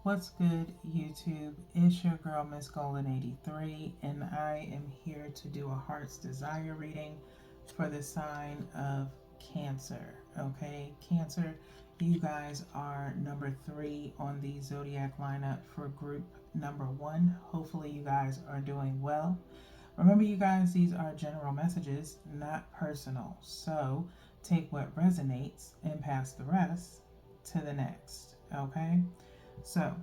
What's good, YouTube? It's your girl, Miss Golden 83, and I am here to do a heart's desire reading for the sign of Cancer. Okay, Cancer, you guys are number 3 on the zodiac lineup for group number 1. Hopefully, you guys are doing well. Remember, you guys, these are general messages, not personal. So take what resonates and pass the rest to the next. Okay? So,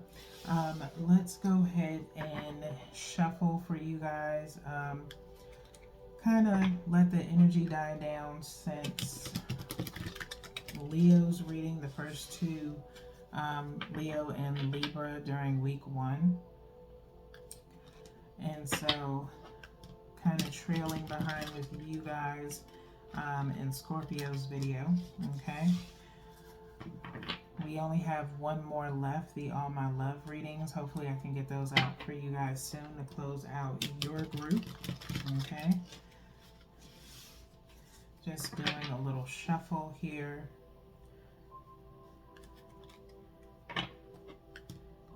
let's go ahead and shuffle for you guys. Kind of let the energy die down since Leo's reading the first two, Leo and Libra during week 1. And so, kind of trailing behind with you guys in Scorpio's video. Okay. We only have one more left, the All My Love readings. Hopefully I can get those out for you guys soon to close out your group. Okay. Just doing a little shuffle here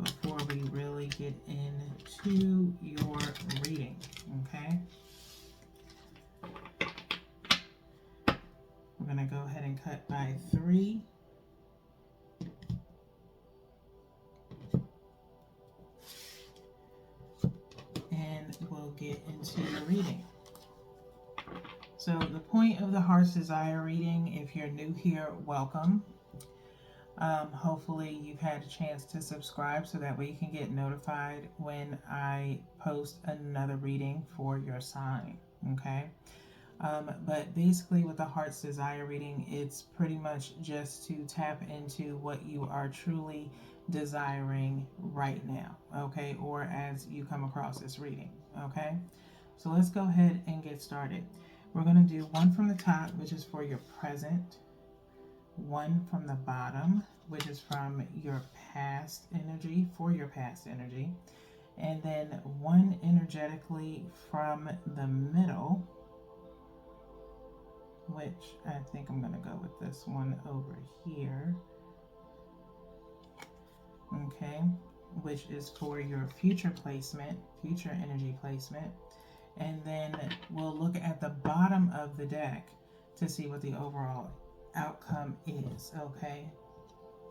before we really get into your reading. Okay. We're going to go ahead and cut by 3. And we'll get into the reading. So the point of the Heart's Desire reading, if you're new here, welcome. Hopefully you've had a chance to subscribe so that way you can get notified when I post another reading for your sign. Okay. But basically with the Heart's Desire reading, it's pretty much just to tap into what you are truly desiring right now, okay, or as you come across this reading. Okay, so let's go ahead and get started. We're going to do one from the top, which is for your present, one from the bottom, which is from your past energy, for your past energy, and then one energetically from the middle, which I think I'm going to go with this one over here. Okay, which is for your future placement, future energy placement. And then we'll look at the bottom of the deck to see what the overall outcome is, okay?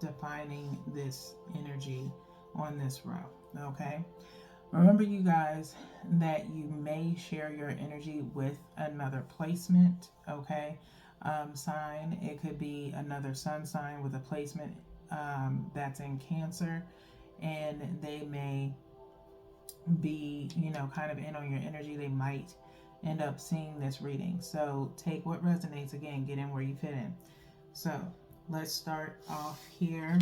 Defining this energy on this row, okay? Remember, you guys, that you may share your energy with another placement, okay? Sign. It could be another sun sign with a placement that's in Cancer, and they may be, kind of in on your energy. They might end up seeing this reading. So take what resonates. Again, get in where you fit in. So let's start off here.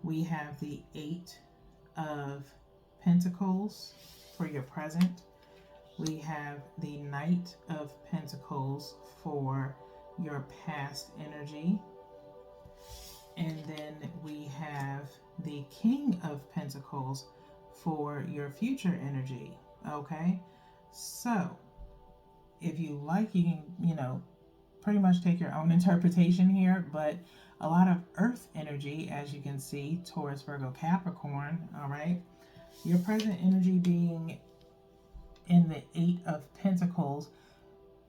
We have the 8 of Pentacles for your present. We have the Knight of Pentacles for your past energy. And then we have the King of Pentacles for your future energy. Okay, so if you like, you can, pretty much take your own interpretation here, but a lot of earth energy, as you can see, Taurus, Virgo, Capricorn. All right, your present energy being in the 8 of Pentacles.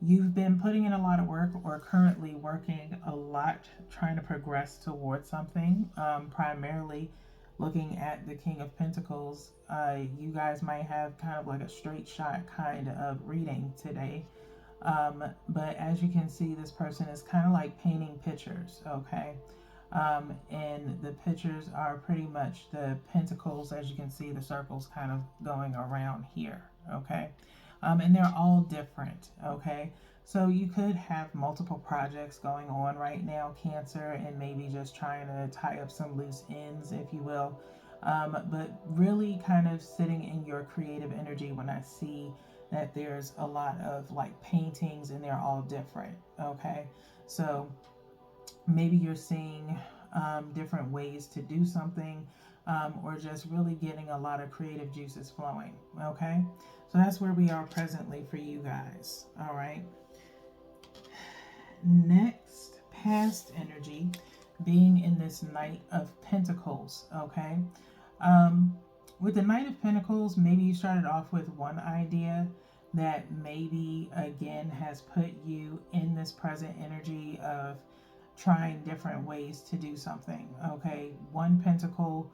You've been putting in a lot of work, or currently working a lot, trying to progress towards something, primarily looking at the King of Pentacles. You guys might have kind of like a straight shot kind of reading today. But as you can see, this person is kind of like painting pictures, okay? And the pictures are pretty much the pentacles. As you can see, the circles kind of going around here, okay? And they're all different, okay? So you could have multiple projects going on right now, Cancer, and maybe just trying to tie up some loose ends, if you will. But really kind of sitting in your creative energy when I see that there's a lot of like paintings and they're all different, okay? So maybe you're seeing different ways to do something, or just really getting a lot of creative juices flowing, okay? So that's where we are presently for you guys, all right? Next, past energy. being in this Knight of Pentacles, okay? Um, with the Knight of Pentacles, maybe you started off with one idea that maybe again has put you in this present energy of trying different ways to do something. Okay, one pentacle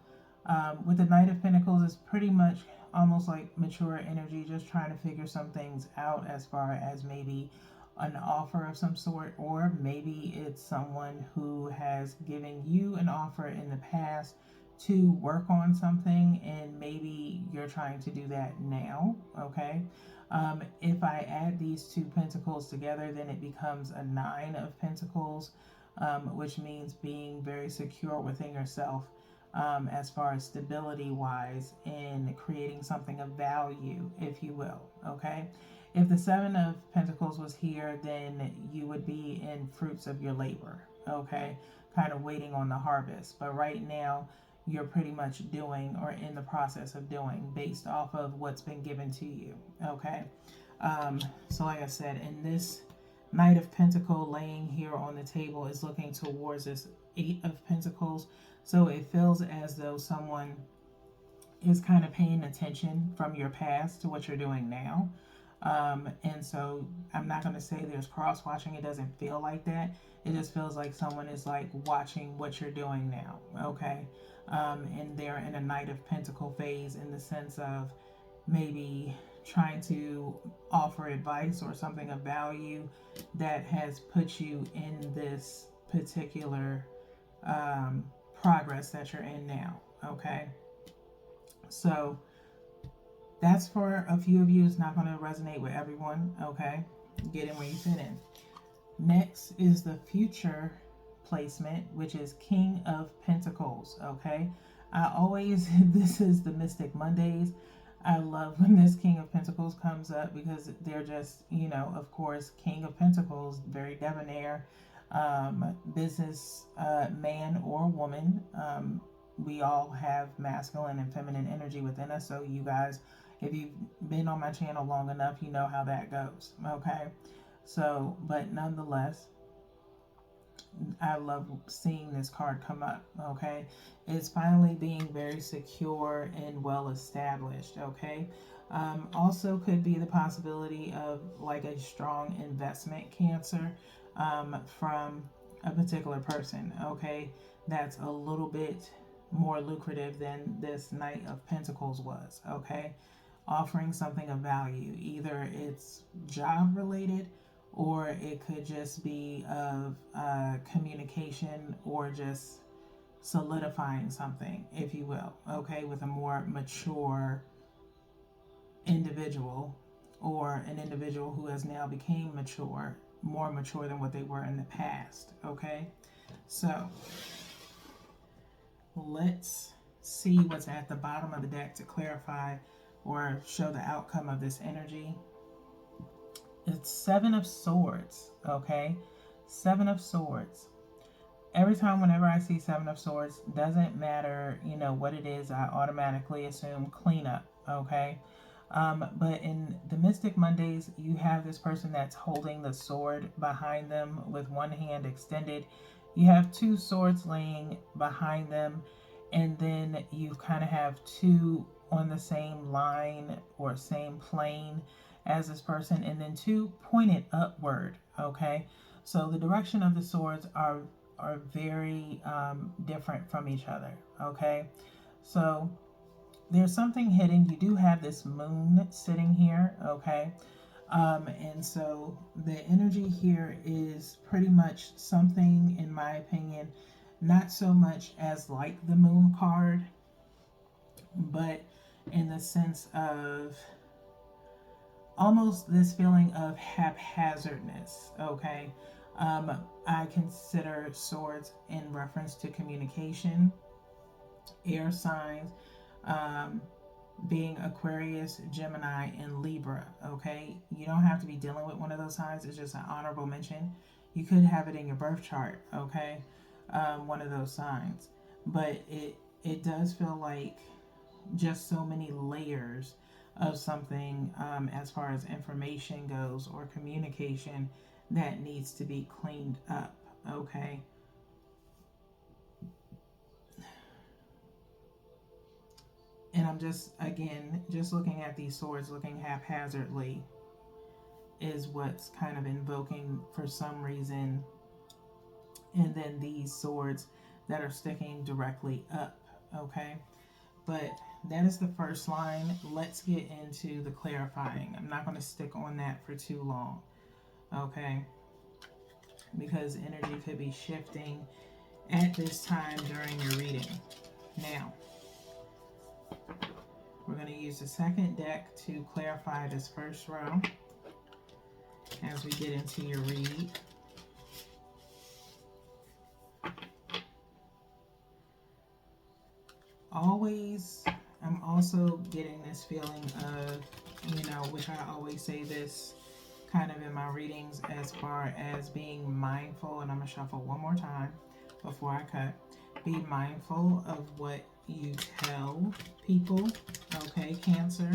with the Knight of Pentacles is pretty much almost like mature energy, just trying to figure some things out as far as maybe an offer of some sort, or maybe it's someone who has given you an offer in the past to work on something, and maybe you're trying to do that now. Okay, if I add these two pentacles together, then it becomes a Nine of Pentacles, which means being very secure within yourself, as far as stability wise, in creating something of value, if you will. Okay, if the Seven of Pentacles was here, then you would be in fruits of your labor. Okay, kind of waiting on the harvest, but right now you're pretty much doing, or in the process of doing, based off of what's been given to you. Okay, so like I said, in this Knight of Pentacle laying here on the table is looking towards this Eight of Pentacles. So it feels as though someone is kind of paying attention from your past to what you're doing now. And so I'm not going to say there's cross watching. It doesn't feel like that. It just feels like someone is like watching what you're doing now. Okay. And they're in a Knight of Pentacle phase, in the sense of maybe trying to offer advice or something of value that has put you in this particular progress that you're in now. Okay. So that's for a few of you. It's not going to resonate with everyone. Okay. Get in where you fit in. Next is the future placement, which is King of Pentacles. Okay. I always, this is the Mystic Mondays. I love when this King of Pentacles comes up, because they're just, you know, of course, King of Pentacles, very debonair, business man or woman. We all have masculine and feminine energy within us. So you guys, if you've been on my channel long enough, you know how that goes. Okay. So, but nonetheless, I love seeing this card come up. Okay. It's finally being very secure and well established. Okay. Also could be the possibility of like a strong investment cancer from a particular person. Okay. That's a little bit more lucrative than this Knight of Pentacles was. Okay. Offering something of value. Either it's job related, or it could just be of communication, or just solidifying something, if you will. Okay. With a more mature individual, or an individual who has now become mature, more mature than what they were in the past. Okay. So let's see what's at the bottom of the deck to clarify or show the outcome of this energy. It's Seven of Swords. Okay. Seven of Swords. Every time whenever I see Seven of Swords, doesn't matter, you know, what it is, I automatically assume cleanup. Okay. But in the Mystic Mondays, you have this person that's holding the sword behind them with one hand extended. You have two swords laying behind them, and then you kind of have two on the same line or same plane as this person, and then two pointed upward. Okay, so the direction of the swords are very different from each other. Okay, so there's something hidden. You do have this moon sitting here. Okay, and so the energy here is pretty much something, in my opinion, not so much as like the moon card, but in the sense of almost this feeling of haphazardness. Okay. I consider swords in reference to communication, air signs, being Aquarius, Gemini, and Libra. Okay, you don't have to be dealing with one of those signs. It's just an honorable mention. You could have it in your birth chart. Okay, one of those signs, but it does feel like just so many layers of something, as far as information goes or communication, that needs to be cleaned up. Okay, I'm just, again, just looking at these swords, looking haphazardly, is what's kind of invoking for some reason. And then these swords that are sticking directly up, okay? But that is the first line. Let's get into the clarifying. I'm not going to stick on that for too long, okay? Because energy could be shifting at this time during your reading. Now, we're going to use the second deck to clarify this first row as we get into your read. Always, I'm also getting this feeling of, which I always say this kind of in my readings as far as being mindful, and I'm going to shuffle one more time before I cut. Be mindful of what you tell people, okay, Cancer.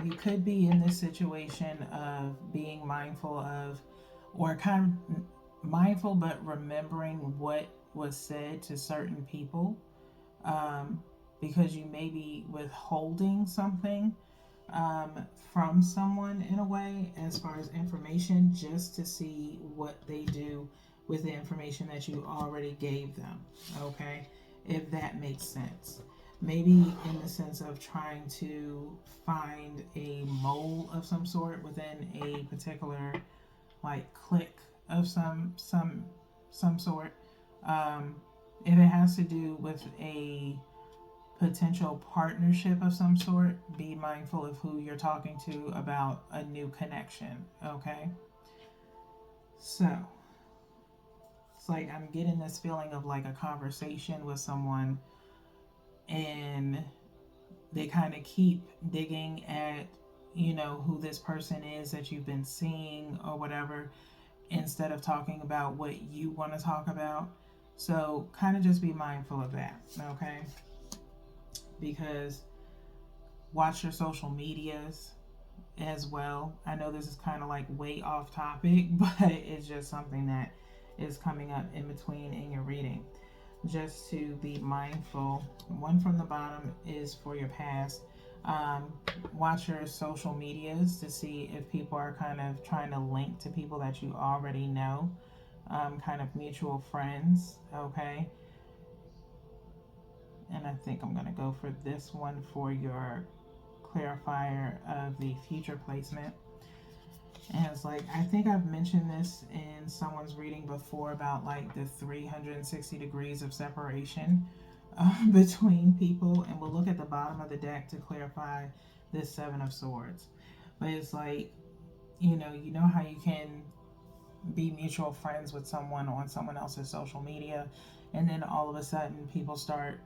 You could be in this situation of being mindful of, or kind of mindful but remembering what was said to certain people, because you may be withholding something from someone in a way as far as information, just to see what they do with the information that you already gave them, okay, if that makes sense. Maybe in the sense of trying to find a mole of some sort within a particular like clique of some sort. If it has to do with a potential partnership of some sort, be mindful of who you're talking to about a new connection, okay? So, it's like I'm getting this feeling of like a conversation with someone, and they kind of keep digging at, who this person is that you've been seeing or whatever, instead of talking about what you want to talk about. So kind of just be mindful of that, okay? Because watch your social medias as well. I know this is kind of like way off topic, but it's just something that is coming up in between in your reading. Just to be mindful. One from the bottom is for your past. Watch your social medias to see if people are kind of trying to link to people that you already know, kind of mutual friends, okay? And I think I'm going to go for this one for your clarifier of the future placement. And it's like, I think I've mentioned this in someone's reading before about like the 360 degrees of separation between people. And we'll look at the bottom of the deck to clarify this Seven of Swords. But it's like, you know how you can be mutual friends with someone on someone else's social media, and then all of a sudden people start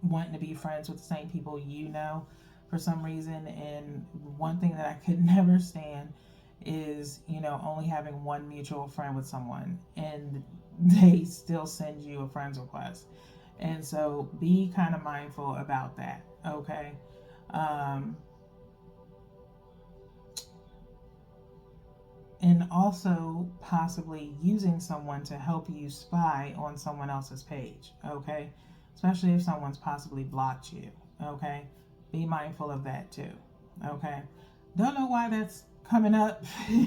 wanting to be friends with the same people for some reason. And one thing that I could never stand is, only having one mutual friend with someone and they still send you a friends request. And so be kind of mindful about that, okay? And also possibly using someone to help you spy on someone else's page, okay? Especially if someone's possibly blocked you, okay? Be mindful of that too, okay? Don't know why that's coming up,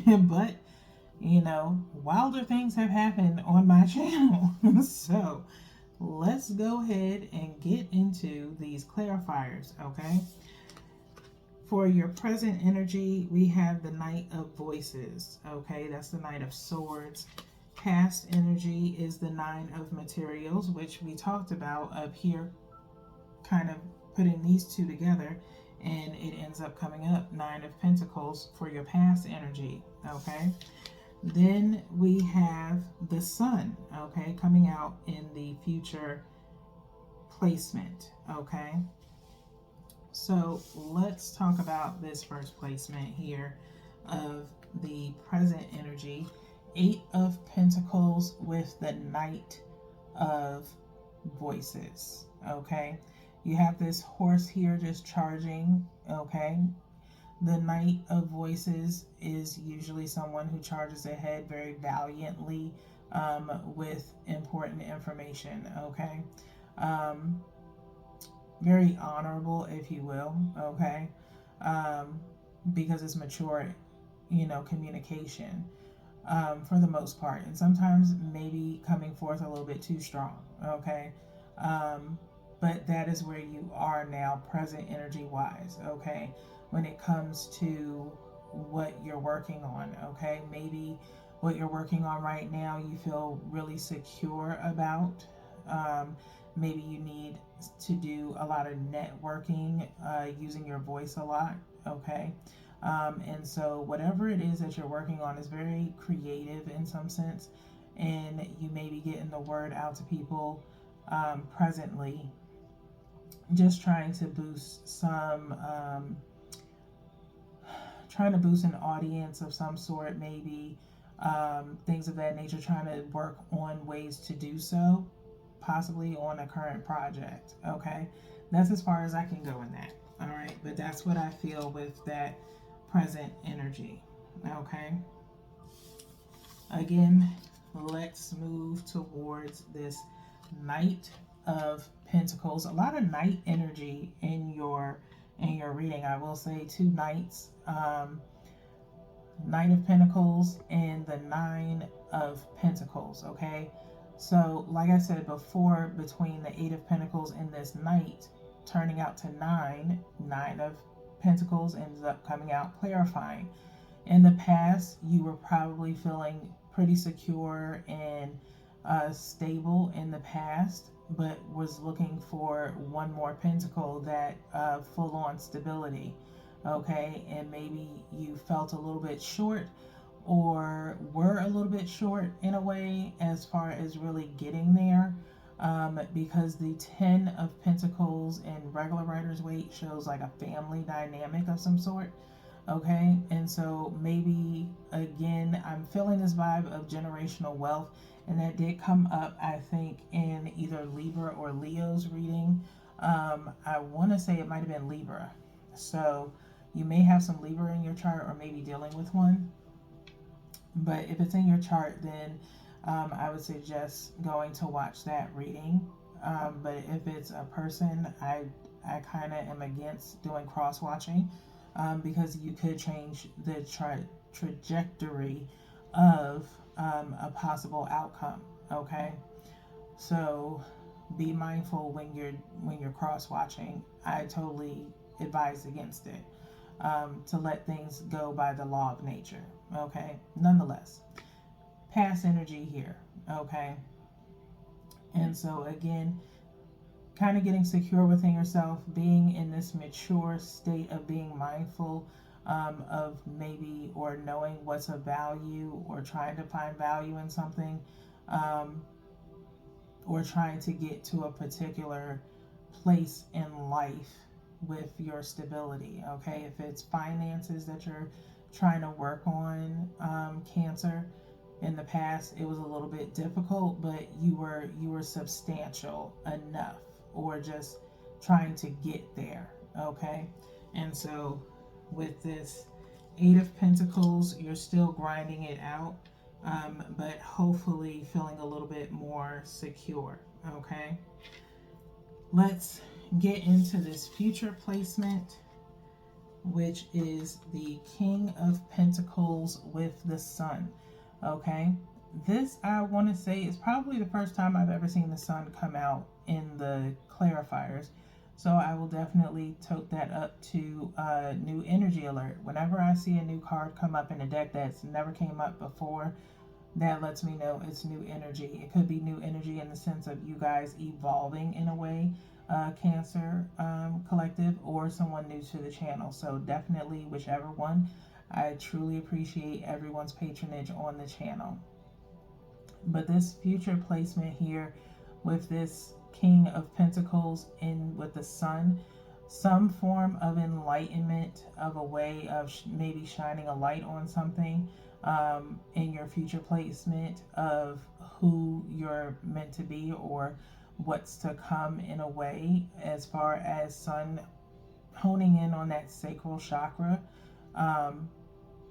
but, wilder things have happened on my channel. So let's go ahead and get into these clarifiers, okay? For your present energy, we have the Knight of Voices, okay? That's the Knight of Swords. Past energy is the Nine of Materials, which we talked about up here, kind of putting these two together, and it ends up coming up Nine of Pentacles for your past energy, okay? Then we have the Sun, okay, coming out in the future placement, okay? So let's talk about this first placement here of the present energy. Eight of Pentacles with the Knight of Voices, okay? You have this horse here just charging, okay? The Knight of Voices is usually someone who charges ahead very valiantly with important information, okay? um, very honorable, if you will, okay, um, because it's mature, communication, for the most part, and sometimes maybe coming forth a little bit too strong, okay, um, but that is where you are now, present energy wise, okay, when it comes to what you're working on, okay, maybe what you're working on right now you feel really secure about. Maybe you need to do a lot of networking, using your voice a lot, okay, and so whatever it is that you're working on is very creative in some sense, and you may be getting the word out to people, presently, just trying to boost an audience of some sort, maybe, things of that nature, trying to work on ways to do so, possibly on a current project. Okay, that's as far as I can go in that. All right, but that's what I feel with that present energy. Okay, again, let's move towards this Knight of Pentacles. A lot of Knight energy in your reading. I will say two Knights, Knight of Pentacles and the Nine of Pentacles. Okay, so like I said before, between the Eight of Pentacles and this Knight turning out to Nine of Pentacles ends up coming out clarifying. In the past, you were probably feeling pretty secure and stable in the past, but was looking for one more pentacle, that full on stability. Okay, and maybe you felt a little bit short, or were a little bit short in a way as far as really getting there, because the 10 of Pentacles in regular Rider's Waite shows like a family dynamic of some sort. Okay, and so maybe again, I'm feeling this vibe of generational wealth, and that did come up, I think, in either Libra or Leo's reading. I want to say it might have been Libra. So you may have some Libra in your chart, or maybe dealing with one. But if it's in your chart, then I would suggest going to watch that reading. But if it's a person, I kind of am against doing cross watching, because you could change the trajectory of a possible outcome. Okay, so be mindful when you're cross watching. I totally advise against it, to let things go by the law of nature. Okay, nonetheless, past energy here. Okay, and so again, kind of getting secure within yourself, being in this mature state of being mindful, of maybe, or knowing what's of value, or trying to find value in something, um, or trying to get to a particular place in life with your stability. Okay, if it's finances that you're trying to work on, Cancer, in the past it was a little bit difficult, but you were substantial enough, or just trying to get there. Okay, and so with this Eight of Pentacles, you're still grinding it out, but hopefully feeling a little bit more secure. Okay, let's get into this future placement, which is the King of Pentacles with the Sun. Okay, this, I want to say, is probably the first time I've ever seen the Sun come out in the clarifiers. So I will definitely tote that up to new energy alert. Whenever I see a new card come up in a deck that's never came up before, that lets me know it's new energy. It could be new energy in the sense of you guys evolving in a way, Cancer Collective, or someone new to the channel. So definitely whichever one. I truly appreciate everyone's patronage on the channel. But this future placement here with this King of Pentacles in with the Sun, some form of enlightenment, of a way of maybe shining a light on something, in your future placement, of who you're meant to be, or what's to come, in a way, as far as Sun honing in on that sacral chakra,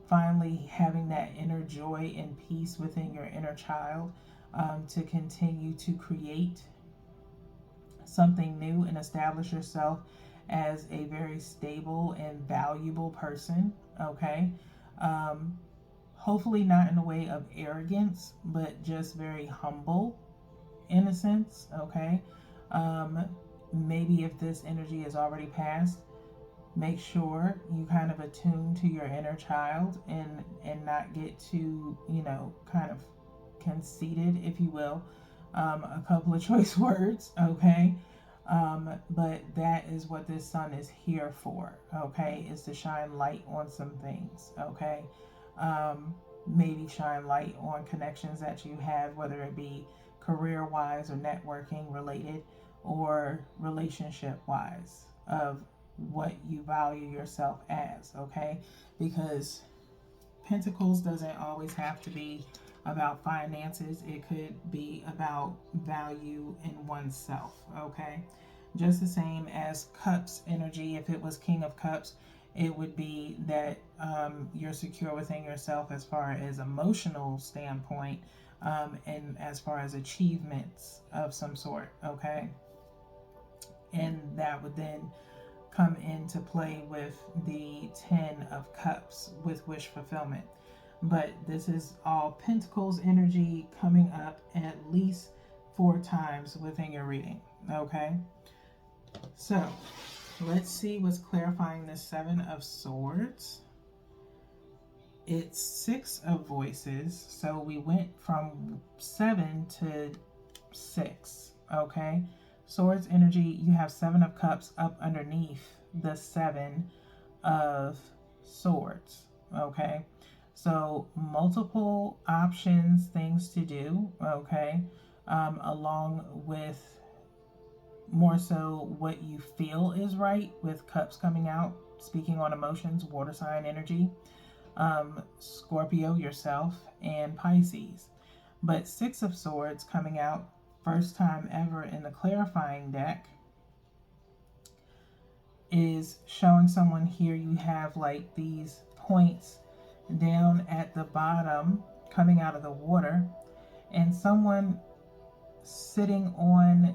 finally having that inner joy and peace within your inner child, to continue to create, something new and establish yourself as a very stable and valuable person. Okay. Um, Hopefully not in a way of arrogance, but just very humble in a sense. Okay. Um, Maybe if this energy is already passed, make sure you kind of attune to your inner child and not get too, kind of conceited, if you will. A couple of choice words. Okay. But that is what this sun is here for. Okay, is to shine light on some things. Okay. Maybe shine light on connections that you have, whether it be career wise or networking related or relationship wise, of what you value yourself as. Okay, because Pentacles doesn't always have to be about finances. It could be about value in oneself. Okay, just the same as Cups energy. If it was King of Cups, it would be that you're secure within yourself as far as emotional standpoint, and as far as achievements of some sort. Okay, and that would then come into play with the 10 of Cups with wish fulfillment. But this is all Pentacles energy coming up at least 4 times within your reading. Okay, so let's see what's clarifying the 7 of Swords. It's 6 of Voices, so we went from 7 to 6. Okay, Swords energy, you have 7 of Cups up underneath the 7 of Swords. Okay, so multiple options, things to do. Okay, along with more so what you feel is right, with Cups coming out, speaking on emotions, water sign energy, Scorpio, yourself, and Pisces. But 6 of Swords coming out, first time ever in the clarifying deck, is showing someone here. You have like these points down at the bottom coming out of the water, and someone sitting on,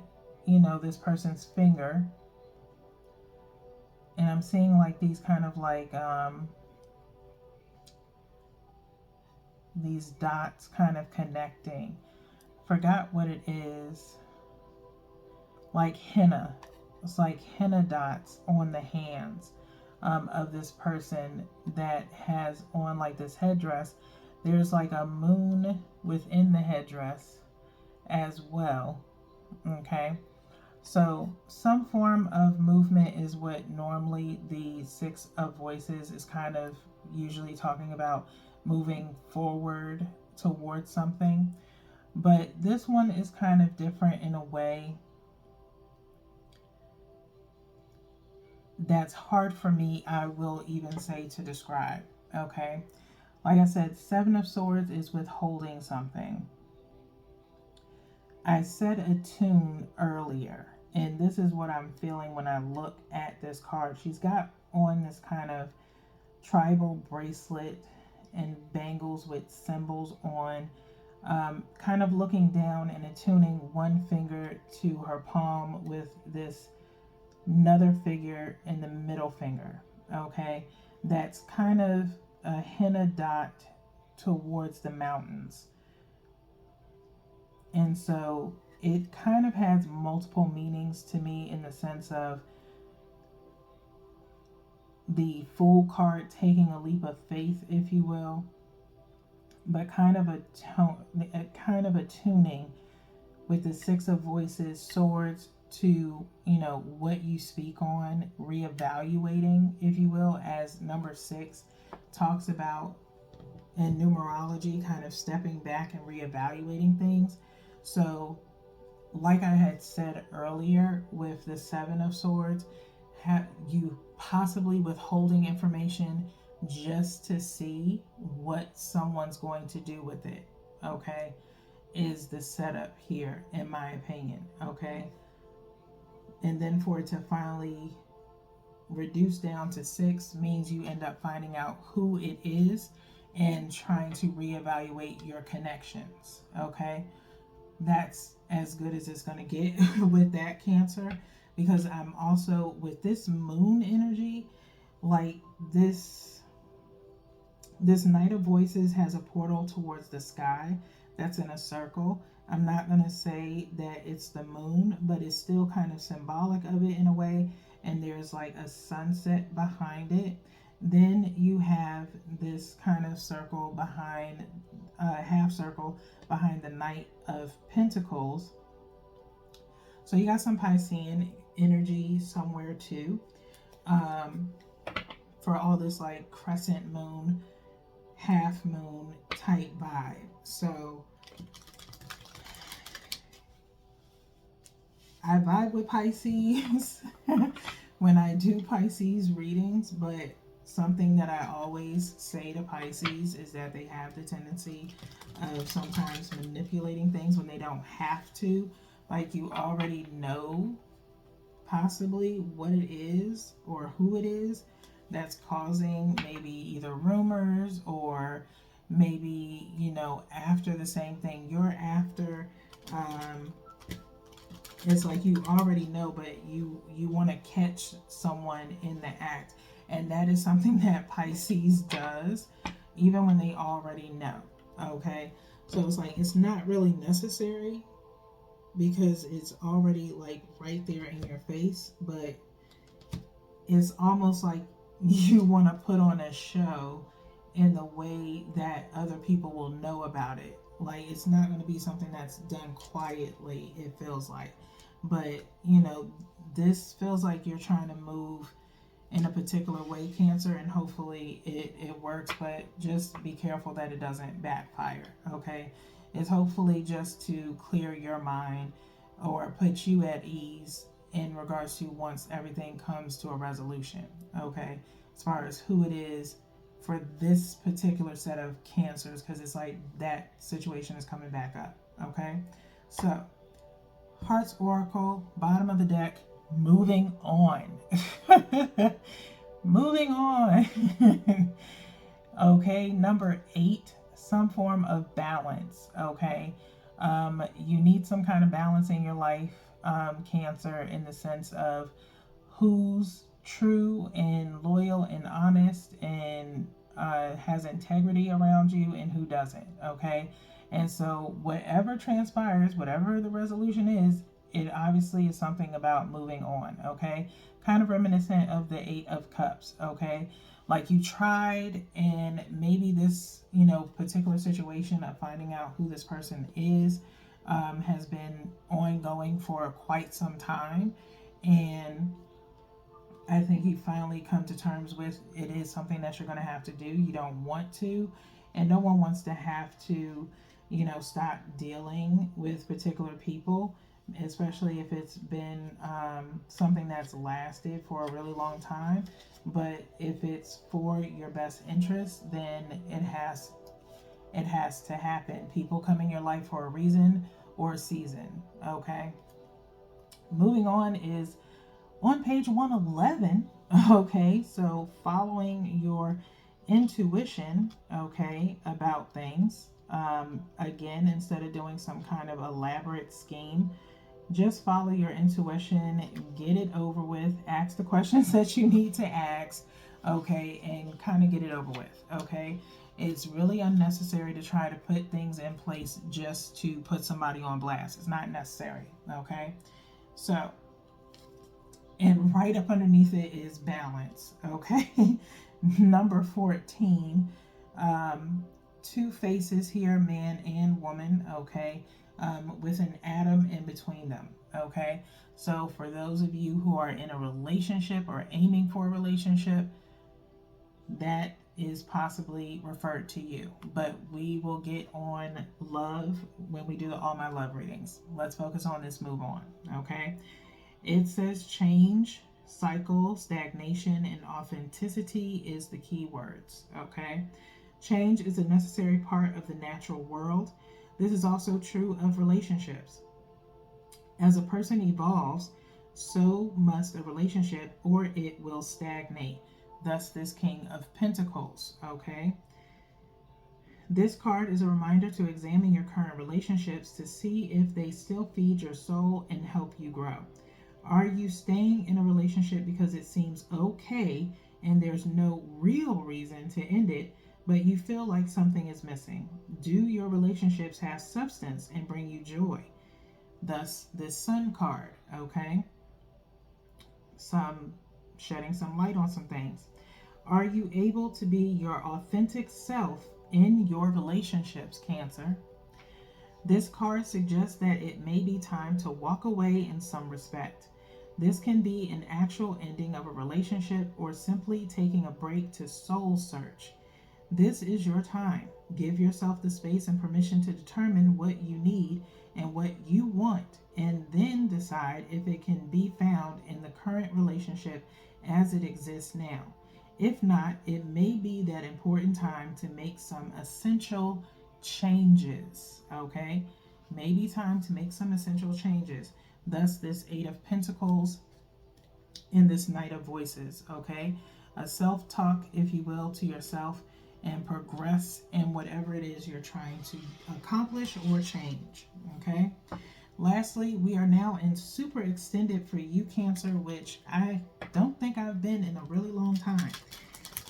this person's finger. And I'm seeing like these kind of like these dots kind of connecting. Forgot what it is. Like henna. It's like henna dots on the hands of this person that has on like this headdress. There's like a moon within the headdress as well. Okay, so some form of movement is what normally the 6 of Voices is kind of usually talking about, moving forward towards something. But this one is kind of different in a way that's hard for me, I will even say, to describe. Okay, like I said, 7 of Swords is withholding something. I said attune earlier, and this is what I'm feeling when I look at this card. She's got on this kind of tribal bracelet and bangles with symbols on, kind of looking down and attuning one finger to her palm with this another figure in the middle finger. Okay, that's kind of a henna dot towards the mountains. And so it kind of has multiple meanings to me, in the sense of the Fool card, taking a leap of faith, if you will, but kind of a tuning with the 6 of Voices, Swords, to what you speak on, reevaluating, if you will, as number 6 talks about in numerology, kind of stepping back and reevaluating things. So like I had said earlier with the 7 of Swords, have you possibly withholding information just to see what someone's going to do with it. Okay, is the setup here, in my opinion. Okay, and then for it to finally reduce down to 6 means you end up finding out who it is and trying to reevaluate your connections. Okay, that's as good as it's going to get with that, Cancer, because I'm also with this moon energy, like this Knight of Voices has a portal towards the sky that's in a circle. I'm not going to say that it's the moon, but it's still kind of symbolic of it in a way. And there's like a sunset behind it. Then you have this kind of circle behind, half circle behind the Knight of Pentacles. So you got some Piscean energy somewhere too. For all this like crescent moon, half moon type vibe. So I vibe with Pisces when I do Pisces readings, but something that I always say to Pisces is that they have the tendency of sometimes manipulating things when they don't have to. Like you already know possibly what it is or who it is that's causing maybe either rumors or maybe, you know, after the same thing you're after. It's like you already know, but you want to catch someone in the act. And that is something that Pisces does even when they already know. Okay. So it's like, it's not really necessary because it's already like right there in your face, but it's almost like you want to put on a show in the way that other people will know about it. Like it's not going to be something that's done quietly, it feels like. But, you know, this feels like you're trying to move in a particular way, Cancer, and hopefully it works, but just be careful that it doesn't backfire, okay? It's hopefully just to clear your mind or put you at ease in regards to once everything comes to a resolution, okay? As far as who it is for this particular set of Cancers, because it's like that situation is coming back up, okay? So, Heart's Oracle, bottom of the deck, moving on. Moving on. Okay, number 8, some form of balance. Okay, you need some kind of balance in your life, Cancer, in the sense of who's true and loyal and honest and has integrity around you and who doesn't. Okay, and so whatever transpires, whatever the resolution is, it obviously is something about moving on. Okay, kind of reminiscent of the 8 of Cups. Okay, like you tried, and maybe this, you know, particular situation of finding out who this person is has been ongoing for quite some time, and I think you finally come to terms with it is something that you're going to have to do. You don't want to, and no one wants to have to, you know, stop dealing with particular people, especially if it's been something that's lasted for a really long time. But if it's for your best interest, then it has to happen. People come in your life for a reason or a season. Okay. Moving on is on page 111. Okay, so following your intuition, okay, about things. Again, instead of doing some kind of elaborate scheme, just follow your intuition, get it over with, ask the questions that you need to ask, okay, and kind of get it over with, okay? It's really unnecessary to try to put things in place just to put somebody on blast. It's not necessary, okay? So, and right up underneath it is balance, okay? Number 14, 2 faces here, man and woman, okay? With an atom in between them, okay? So for those of you who are in a relationship or aiming for a relationship, that is possibly referred to you. But we will get on love when we do the All My Love readings. Let's focus on this, move on, okay? It says change, cycle, stagnation, and authenticity is the key words, okay? Change is a necessary part of the natural world. This is also true of relationships. As a person evolves, so must a relationship, or it will stagnate. Thus, this King of Pentacles, okay? This card is a reminder to examine your current relationships to see if they still feed your soul and help you grow. Are you staying in a relationship because it seems okay and there's no real reason to end it, but you feel like something is missing? Do your relationships have substance and bring you joy? Thus, this Sun card, okay? Some shedding some light on some things. Are you able to be your authentic self in your relationships, Cancer? This card suggests that it may be time to walk away in some respect. This can be an actual ending of a relationship or simply taking a break to soul search. This is your time. Give yourself the space and permission to determine what you need and what you want, and then decide if it can be found in the current relationship as it exists now. If not, it may be that important time to make some essential changes, okay? Maybe time to make some essential changes. Thus, this Eight of Pentacles in this Knight of Voices, okay? A self-talk, if you will, to yourself and progress in whatever it is you're trying to accomplish or change, okay? Lastly, we are now in super extended for you, Cancer, which I don't think I've been in a really long time.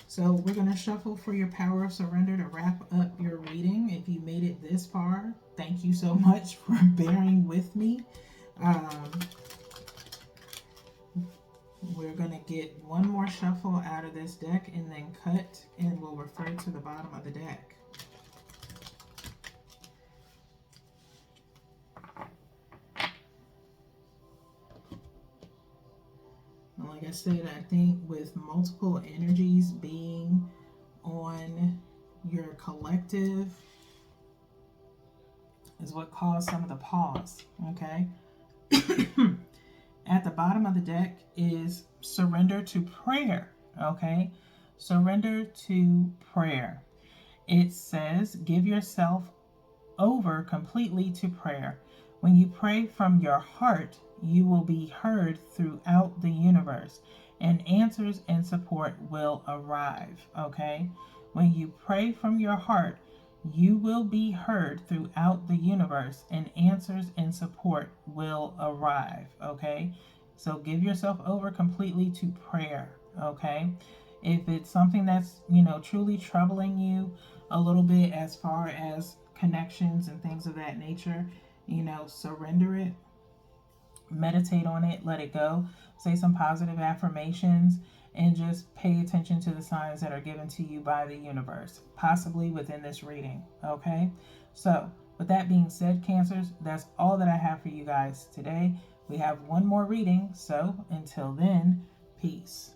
So we're going to shuffle for your power of surrender to wrap up your reading. If you made it this far, thank you so much for bearing with me. We're going to get one more shuffle out of this deck and then cut, and we'll refer to the bottom of the deck. Like I said, I think with multiple energies being on your collective is what caused some of the pause, okay? At the bottom of the deck is surrender to prayer, okay? Surrender to prayer. It says, give yourself over completely to prayer. When you pray from your heart, you will be heard throughout the universe, and answers and support will arrive, okay? When you pray from your heart, you will be heard throughout the universe, and answers and support will arrive, okay? So give yourself over completely to prayer, okay? If it's something that's, truly troubling you a little bit as far as connections and things of that nature, surrender it, meditate on it, let it go, say some positive affirmations, and just pay attention to the signs that are given to you by the universe, possibly within this reading, okay? So, with that being said, Cancers, that's all that I have for you guys today. We have one more reading, so until then, peace.